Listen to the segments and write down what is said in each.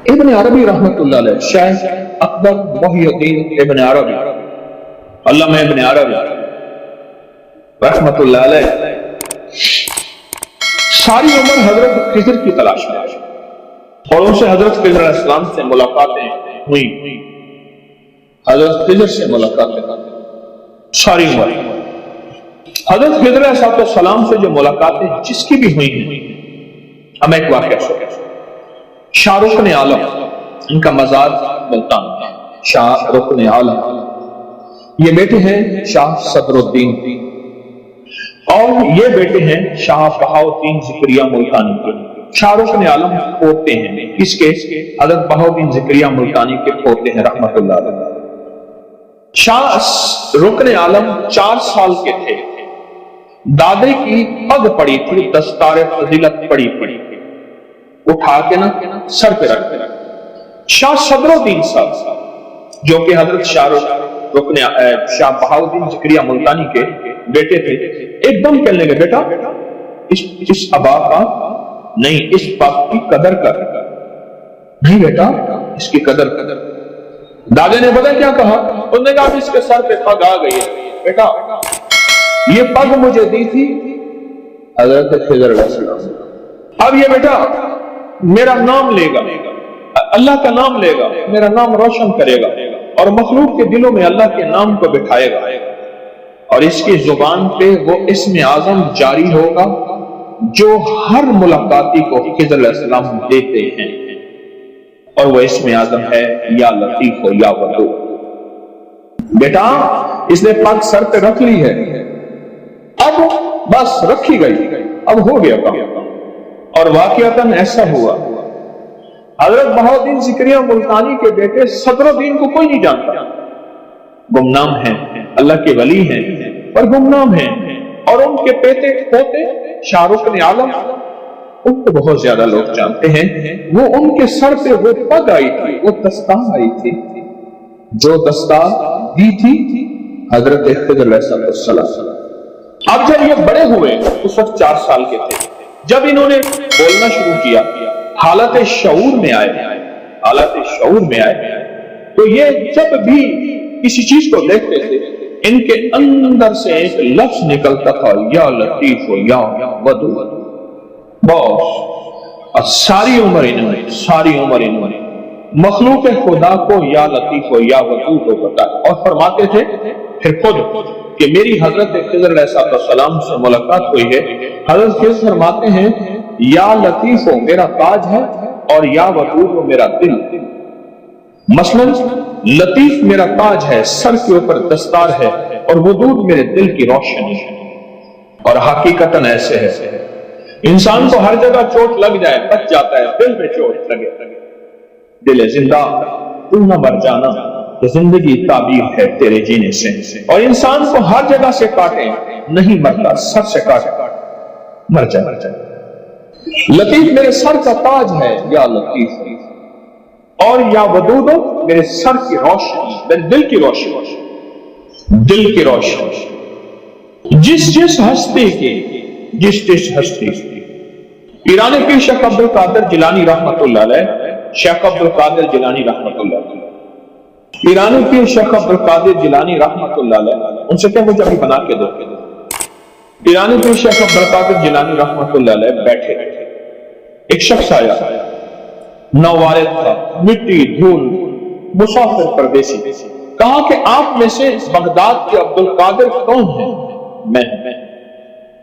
ابن عربی رحمۃ اللہ علیہ، شیخ اکبر محی الدین ابن عربی، علامہ ابن عربی رحمۃ اللہ علیہ ساری عمر حضرت خضر کی تلاش میں، اور ان سے حضرت خضر علیہ السلام سے ملاقاتیں ہوئی، حضرت خضر سے ملاقاتیں ساری عمر۔ حضرت خضر علیہ السلام سے جو ملاقاتیں جس کی بھی ہوئی ہیں، ہم ایک واقعہ سنیں۔ شاہ رکن عالم، ان کا مزار ملتان ہے، شاہ رکن عالم، یہ بیٹے ہیں شاہ صدر الدین، اور یہ بیٹے ہیں شاہ بہاؤالدین ذکریہ ملتانی کے۔ شاہ رکن عالم پوتے ہیں اس کے، حضرت بہاؤالدین ذکریہ ملتانی کے پوتے ہیں رحمت اللہ علیہ۔ شاہ رکن عالم 4 سال کے تھے، دادے کی پگ پڑی تھی، دستار فضیلت پڑی اٹھا کے نا سر پہ رکھ کے، شاہ صدر الدین صاحب جو کہ حضرت شاہ بہاؤالدین ذکریہ ملتانی کے بیٹے تھے، ایک دم کہنے لگے بیٹا اس ابا کا نہیں، اس باپ کی قدر کر، نہیں بیٹا اس کی قدر کر۔ دادے نے پتہ کیا کہا؟ انہوں نے کہا اس کے سر پہ پگ آ گئی ہے، بیٹا یہ پگ مجھے دی تھی حضرت خضر علیہ السلام، اب یہ بیٹا میرا نام لے گا، اللہ کا نام لے گا، میرا نام روشن کرے گا، اور مخلوق کے دلوں میں اللہ کے نام کو بٹھائے گا، اور اس کی زبان پہ وہ اسم اعظم جاری ہوگا جو ہر ملاقاتی کو خضر علیہ السلام دیتے ہیں، اور وہ اسم اعظم ہے یا لطیف و یا ودود۔ بیٹا اس نے پگ سر پہ رکھ لی ہے، اب بس رکھی گئی، اب ہو گیا کام۔ اور واقعتاً ایسا ہوا، حضرت بہاؤالدین ذکریہ ملتانی کے بیٹے صدر الدین کو کوئی نہیں جانتا، گمنام ہیں، اللہ کے ولی ہیں پر گمنام ہیں، اور ان کے پوتے شاہ رکن عالم ان کو بہت زیادہ لوگ جانتے ہیں۔ وہ ان کے سر پہ وہ پگ آئی تھی، وہ دستار آئی تھی، جو دستار دی تھی حضرت خضر علیہ السلام۔ اب جب یہ بڑے ہوئے، اس وقت 4 سال کے تھے، جب انہوں نے بولنا شروع کیا، حالت شعور میں آئے، تو یہ جب بھی کسی چیز کو دیکھتے تھے، ان کے اندر سے ایک لفظ نکلتا تھا، یا لطیف و یا ودود۔ بس ساری عمر انہوں نے مخلوق خدا کو یا لطیف و یا ودود کو بتایا، اور فرماتے تھے پھر خود کہ میری حضرت خضر علیہ السلام سے ملاقات ہوئی ہے، حضرت خضر فرماتے ہیں یا لطیف و میرا تاج ہے، اور یا ودود و میرا دل۔ مثلا لطیف میرا تاج ہے، سر کے اوپر دستار ہے، اور ودود میرے دل کی روشنی ہے۔ اور حقیقتاً ایسے ہے، انسان کو ہر جگہ چوٹ لگ جائے بچ جاتا ہے، دل پہ چوٹ لگے، دل زندہ تو نہ مر جانا، تو زندگی تعبیر ہے تیرے جینے سے۔ اور انسان کو ہر جگہ سے کاٹے نہیں مرتا، سر سے کاٹے مر جائے۔ لطیف میرے سر کا تاج ہے یا لطیف، اور یا ودود میرے سر کی روشنی، میرے دل کی روشنی، جس ہستی کی جس ہستی۔ پیران پیر شیخ عبدالقادر جیلانی رحمت اللہ علیہ، شیخ عبدالقادر جیلانی رحمت اللہ علیہ، پیران پیر شیخ عبدالقادر جیلانی رحمت اللہ علیہ، ان سے کہ مجھے ابھی بنا کے دو۔ پیران پیر شیخ عبدالقادر جیلانی رحمت اللہ علیہ بیٹھے، ایک شخص آیا، نووارد تھا، مٹی دھول، مسافر پردیسی، کہا کہ آپ میں سے بغداد کے عبدالقادر کون ہیں؟ میں۔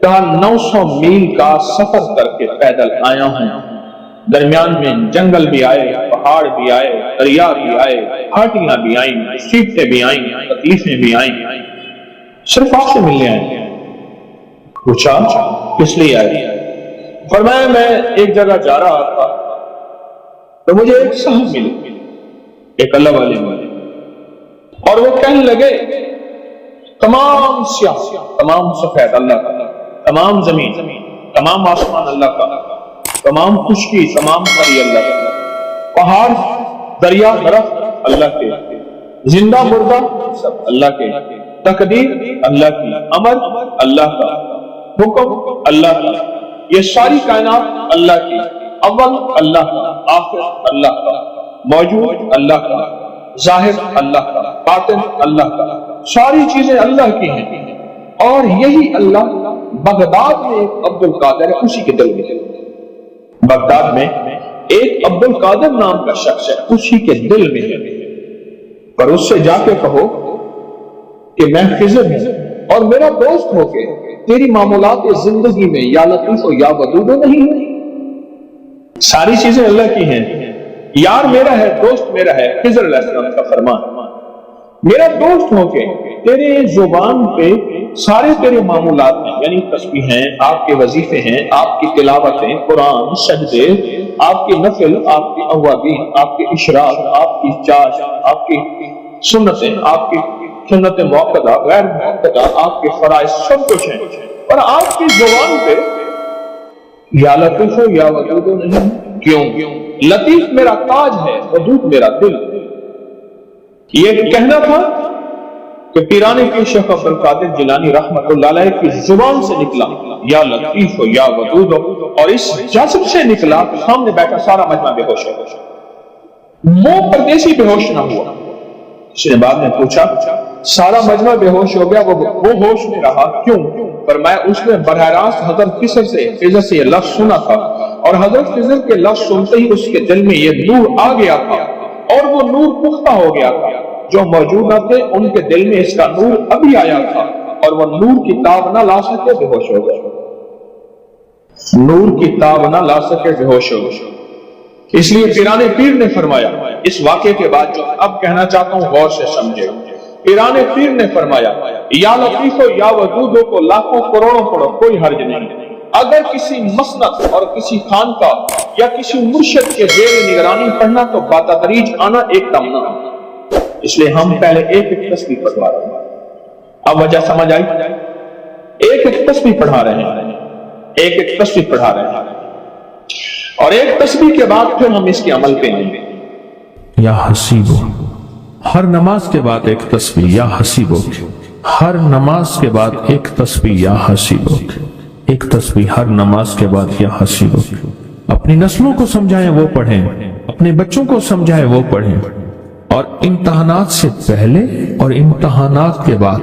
کہا 900 میل کا سفر کر کے پیدل آیا ہوں، درمیان میں جنگل بھی آئے، پہاڑ بھی آئے، دریا بھی آئے، ہاٹیاں بھی آئیں، سیٹیں بھی آئیں، تکلیفیں بھی آئیں، صرف آپ سے ملنے آئے۔ پوچھا کس لیے آئے؟ فرمایا میں ایک جگہ جا رہا تھا تو مجھے ایک صاحب ملے، ایک اللہ والے ملے، اور وہ کہنے لگے تمام سیاہ، تمام سفید اللہ کا، تمام زمین، تمام آسمان اللہ کا، تمام خشکی، تمام پری اللہ کا، پہاڑ، دریا، درخت اللہ کے، زندہ مردہ سب اللہ کے، تقدیر اللہ کی، امر اللہ کا، حکم اللہ کا، یہ ساری کائنات اللہ کی، اول اللہ کا، آخر اللہ کا، موجود اللہ کا، ظاہر اللہ کا، باطن اللہ کا، ساری چیزیں اللہ کی ہیں۔ اور یہی اللہ بغداد میں ایک عبد القادر ہے، اسی کے دل میں ہے۔ بغداد میں ایک عبد القادر نام کا شخص ہے، اسی کے دل میں ہے۔ پر اس سے جا کے کہو کہ میں خضر ہوں اور میرا دوست ہو کے تیری معمولات زندگی میں یا لطیف و یا ودود نہیں ہے۔ ساری چیزیں اللہ کی ہیں، یار میرا ہے، دوست میرا ہے، خضر علیہ السلام کا فرمان۔ میرا دوست ہو کے تیرے زبان پہ سارے تیرے معمولات ہیں، یعنی تسبیح ہیں، آپ کے وظیفے ہیں، آپ کی تلاوتیں، قرآن، سجدے، آپ کی نفل، آپ کی اوابین، آپ کے اشراق، آپ کی چاش، آپ کی سنتیں، آپ کی سنت موقدہ، غیر موقدہ، آپ کے فرائض، سب کچھ ہیں۔ اور آپ کی زبان پہ یا لطیف ہو یا ودود نہیں۔ کیوں؟ لطیف میرا تاج ہے، ودود میرا دل۔ یہ کہنا تھا کہ پیران پیر شیخ عبد القادر جیلانی رحمت اللہ علیہ کی زبان سے نکلا یا لطیف ہو یا ودود ہو، اور اس جذب سے نکلا، سامنے بیٹھا سارا مجمع بے ہوش ہے۔ منہ پردیسی بے ہوش نہ ہوا۔ اس نے بعد میں پوچھا، سارا مجمع بے ہوش ہو گیا، وہ ہوش میں رہا کیوں؟ فرمایا اس نے براہ راست حضرت خضر سے یہ لفظ سنا تھا، اور حضرت خضر کے لفظ سنتے ہی اس کے دل میں یہ نور آ گیا تھا، اور وہ نور پختہ ہو گیا تھا۔ جو موجود نہ تھے ان کے دل میں اس کا نور ابھی آیا تھا، اور وہ نور کی تاب نہ لا سکے، بے ہوش ہو گئے۔ نور کی تاب نہ لا سکے، بے ہوش ہو گئے۔ اس لیے پیران پیر نے فرمایا، اس واقعے کے بعد جو اب کہنا چاہتا ہوں غور سے سمجھے۔ پیران پیر نے فرمایا، یا لطیف ہو یا ودود ہو کو لاکھوں کروڑوں پڑھو، کوئی حرج نہیں۔ اگر کسی مسند اور کسی خانقاہ یا کسی مرشد کے زیر نگرانی پڑھنا تو باتدریج آنا ایک تمنا، اس لیے ہم پہلے ایک ایک تسبیح پڑھوا رہے ہیں۔ اب وجہ سمجھ آئی؟ ایک ایک تسبیح پڑھا رہے ہیں، ایک ایک تسبیح پڑھا رہے ہیں، اور ایک تسبیح کے بعد پھر ہم اس کے عمل پہ آئیں گے۔ یا حسیبو، ہر نماز کے بعد ایک تسبیح یا حسیبو، ہر نماز کے بعد ایک تسبیح یا حسیبو، ایک تسبیح ہر نماز کے بعد یا حسیبو۔ اپنی نسلوں کو سمجھائیں وہ پڑھیں، اپنے بچوں کو سمجھائیں وہ پڑھیں، اور امتحانات سے پہلے اور امتحانات کے بعد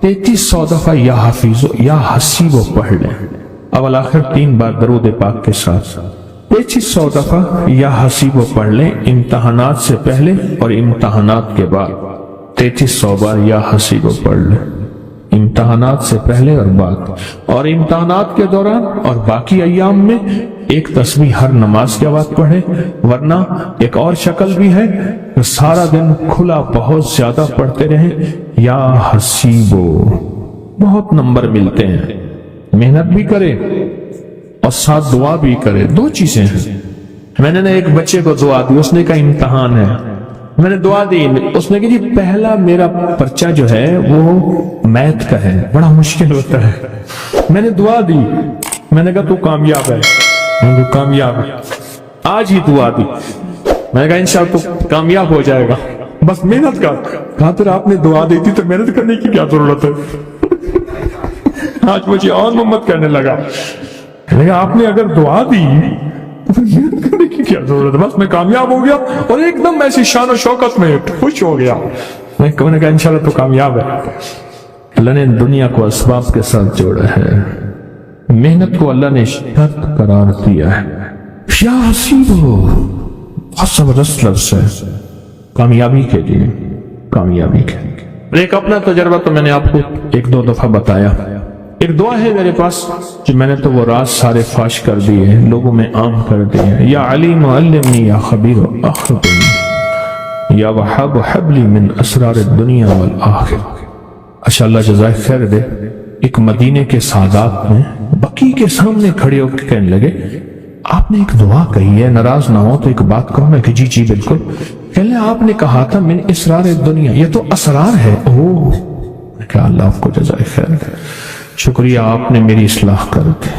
3300 دفعہ یا حفیظ یا حسیبو پڑھ لیں۔ اول آخر 3 بار درود پاک کے ساتھ 3300 دفعہ یا حسیبو پڑھ لیں، امتحانات سے پہلے اور امتحانات کے بعد 3300 بار یا حسیبو پڑھ لیں، امتحانات سے پہلے اور بعد، اور امتحانات کے دوران اور باقی ایام میں ایک تسبیح ہر نماز کے بعد پڑھیں۔ ورنہ ایک اور شکل بھی ہے کہ سارا دن کھلا بہت زیادہ پڑھتے رہیں یا حسیبو، بہت نمبر ملتے ہیں۔ محنت بھی کرے اور ساتھ دعا بھی کرے، 2 چیزیں ہیں۔ میں نے ایک بچے کو دعا دی، اس نے کہا امتحان ہے، میں نے دعا دی، اس نے کہا جی پہلا میرا پرچہ جو ہے وہ میتھ کا ہے، بڑا مشکل ہوتا ہے۔ میں نے دعا دی، میں نے کہا تو کامیاب ہے، میں نے کامیاب ہے، آج ہی دعا دی، میں نے کہا انشاءاللہ تو کامیاب ہو جائے گا، بس محنت کر۔ کہا پھر آپ نے دعا دی تھی تو محنت کرنے کی کیا ضرورت ہے؟ آج مجھے اور محمد کرنے لگا، آپ نے اگر دعا دی تو پھر محنت کرنے کی کیا ضرورت ہے؟ بس میں کامیاب ہو گیا، اور ایک دم ایسی شان و شوکت میں خوش ہو گیا۔ میں نے کہا انشاءاللہ تو کامیاب ہے۔ اللہ نے دنیا کو اسباب کے ساتھ جوڑا ہے، محنت کو اللہ نے شرط قرار دیا ہے۔ یا حسیبو، بہت زبردست لفظ ہے کامیابی کے لیے، کامیابی کے لیے۔ ایک اپنا تجربہ تو میں نے آپ کو 1-2 دفعہ بتایا۔ ایک دعا ہے میرے پاس جو میں نے تو وہ راز سارے فاش کر دیے ہیں، لوگوں میں عام کر دیے ہیں۔ یا علیم علمنی یا خبیر اخبرنی یا وہاب حبلی من اسرار الدنیا والآخرہ۔ اچھا اللہ جزائے خیر دے، ایک مدینے کے سادات میں بقی کے سامنے کھڑے ہو کے کہنے لگے آپ نے ایک دعا کہی ہے، ناراض نہ ہو تو ایک بات کہوں میں کہ جی جی بالکل۔ کہنے آپ نے کہا تھا من اسرار الدنیا، یہ تو اسرار ہے۔ اوہ، میں کہا اللہ آپ کو جزائے خیر دے، شکریہ آپ نے میری اصلاح کر دی۔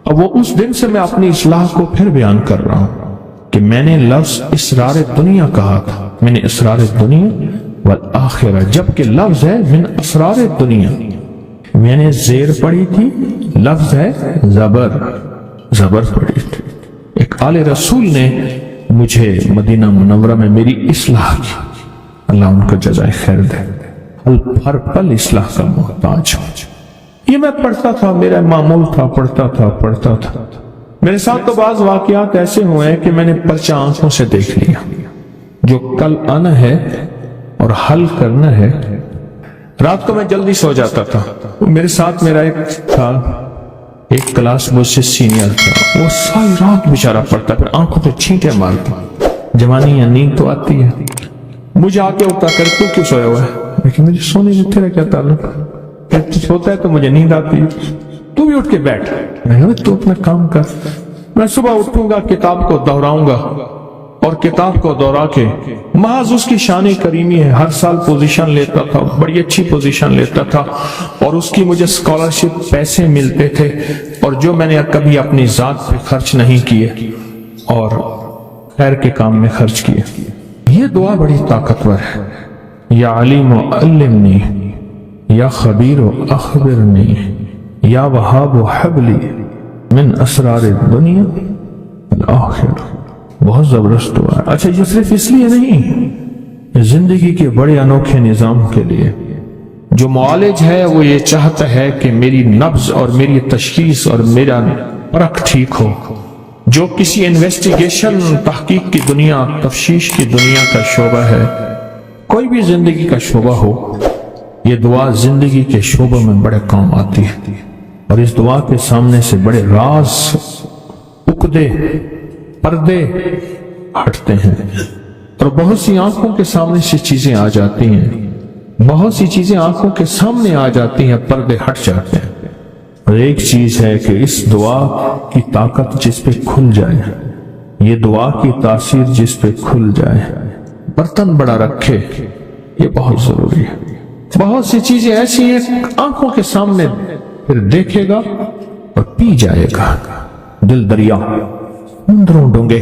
اب وہ اس دن سے میں اپنی اصلاح کو پھر بیان کر رہا ہوں کہ میں نے لفظ اسرار دنیا کہا تھا، میں نے اسرار دنیا والآخرہ، جبکہ لفظ ہے من اسرار دنیا۔ میں نے زیر پڑھی تھی، لفظ ہے زبر، زبر پڑھی تھی۔ ایک آل رسول نے مجھے مدینہ منورہ میں میری اصلاح کی، اللہ ان کو جزائے خیر دے، ہر پل اصلاح کا محتاج ہوں۔ یہ میں پڑھتا تھا، میرا معمول تھا، پڑھتا تھا۔ میرے ساتھ تو بعض واقعات ایسے ہوئے ہیں کہ میں نے پرچہ آنکھوں سے دیکھ لیا، جو کل آنا ہے اور حل کرنا ہے۔ رات کو میں جلدی سو جاتا تھا، میرے ساتھ میرا ایک کلاس مجھ سے سینئر تھا، وہ ساری رات بیچارہ پڑھتا، پھر آنکھوں پہ چھینٹے مارتا۔ جوانی یا نیند تو آتی ہے، مجھے آ کے اٹھا کر تو کیوں سویا ہوا ہے؟ لیکن مجھے سونے میں تیرا کیا تعلق؟ کہ تو سوتا ہے تو مجھے نیند آتی ہے، تو بھی اٹھ کے بیٹھ۔ میں کہا تو اپنا کام کر، میں صبح اٹھوں گا، کتاب کو دہراؤں گا، اور کتاب کو دورا کے محض اس کی شان کریمی ہے، ہر سال پوزیشن لیتا تھا، بڑی اچھی پوزیشن لیتا تھا، اور اس کی مجھے اسکالرشپ پیسے ملتے تھے، اور جو میں نے کبھی اپنی ذات پہ خرچ نہیں کیے اور خیر کے کام میں خرچ کیے۔ یہ دعا بڑی طاقتور ہے، یا علیم علمنی، یا خبیر اخبرنی، یا وہاب حبلی من اسرار الدنیا والآخرہ۔ بہت زبردست دعا ہے۔ اچھا، یہ صرف اس لیے نہیں، زندگی کے بڑے انوکھے نظام کے لیے جو معالج ہے وہ یہ چاہتا ہے کہ میری نبض اور میری تشخیص اور میرا پرکھ ٹھیک ہو۔ جو کسی انویسٹیگیشن، تحقیق کی دنیا، تفتیش کی دنیا کا شعبہ ہے، کوئی بھی زندگی کا شعبہ ہو، یہ دعا زندگی کے شعبوں میں بڑے کام آتی ہے، اور اس دعا کے سامنے سے بڑے راز، عقدے، پردے ہٹتے ہیں، اور بہت سی آنکھوں کے سامنے سے چیزیں آ جاتی ہیں، بہت سی چیزیں آنکھوں کے سامنے آ جاتی ہیں، پردے ہٹ جاتے ہیں۔ اور ایک چیز ہے کہ اس دعا کی طاقت جس پہ کھل جائے، یہ دعا کی تاثیر جس پہ کھل جائے، برتن بڑا رکھے، یہ بہت ضروری ہے۔ بہت سی چیزیں ایسی ہیں آنکھوں کے سامنے، پھر دیکھے گا اور پی جائے گا۔ دل دریا اندروں ڈونگے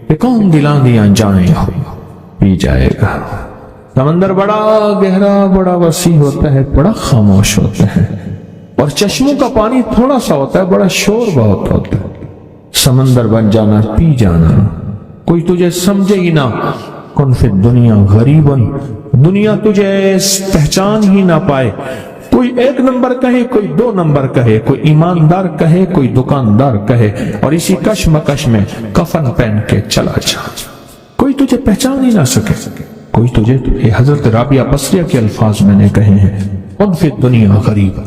کہ کون دلاں دیاں جائیں ہو، پی جائے گا۔ سمندر بڑا گہرا، بڑا وسیع ہوتا ہے، بڑا خاموش ہوتا ہے، اور چشموں کا پانی تھوڑا سا ہوتا ہے، بڑا شور بہت ہوتا ہے۔ سمندر بن جانا، پی جانا، کوئی تجھے سمجھے ہی نہ، کن فی الدنیا غریباً، دنیا تجھے پہچان ہی نہ پائے، کوئی ایک نمبر کہے، کوئی دو نمبر کہے، کوئی ایماندار کہے، کوئی دکاندار کہے، اور اسی کشمکش میں کفن پہن کے چلا جا، کوئی تجھے پہچان ہی نہ سکے، کوئی تجھے۔ یہ حضرت رابعہ بصریہ کے الفاظ میں نے کہے ہیں، کن فی الدنیا غریب۔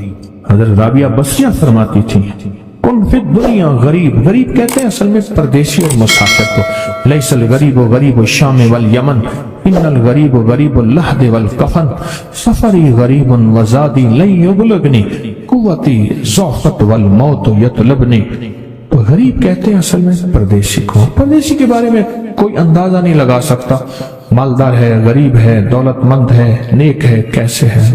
حضرت رابعہ بصریہ فرماتی تھی، کن فی الدنیا غریب۔ غریب کہتے ہیں اصل میں پردیسی اور مسافر کو۔ لیس الغریب غریب الشام والیمن، ان الغریب غریب اللحد والکفن، سفری غریب وزادی لن یبلغنی، قوتی ضعفت والموت یطلبنی۔ تو غریب کہتے ہیں اصل میں پردیسی کو۔ پردیسی کے بارے میں کوئی اندازہ نہیں لگا سکتا، مالدار ہے، غریب ہے، دولت مند ہے، نیک ہے، کیسے ہے۔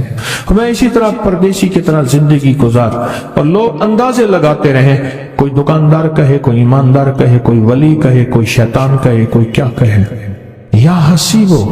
ہمیں اسی طرح پردیسی کی طرح زندگی گزار، اور لوگ اندازے لگاتے رہیں، کوئی دکاندار کہے، کوئی ایماندار کہے، کوئی ولی کہے، کوئی شیطان کہے، کوئی کیا کہے۔ یا حسیبو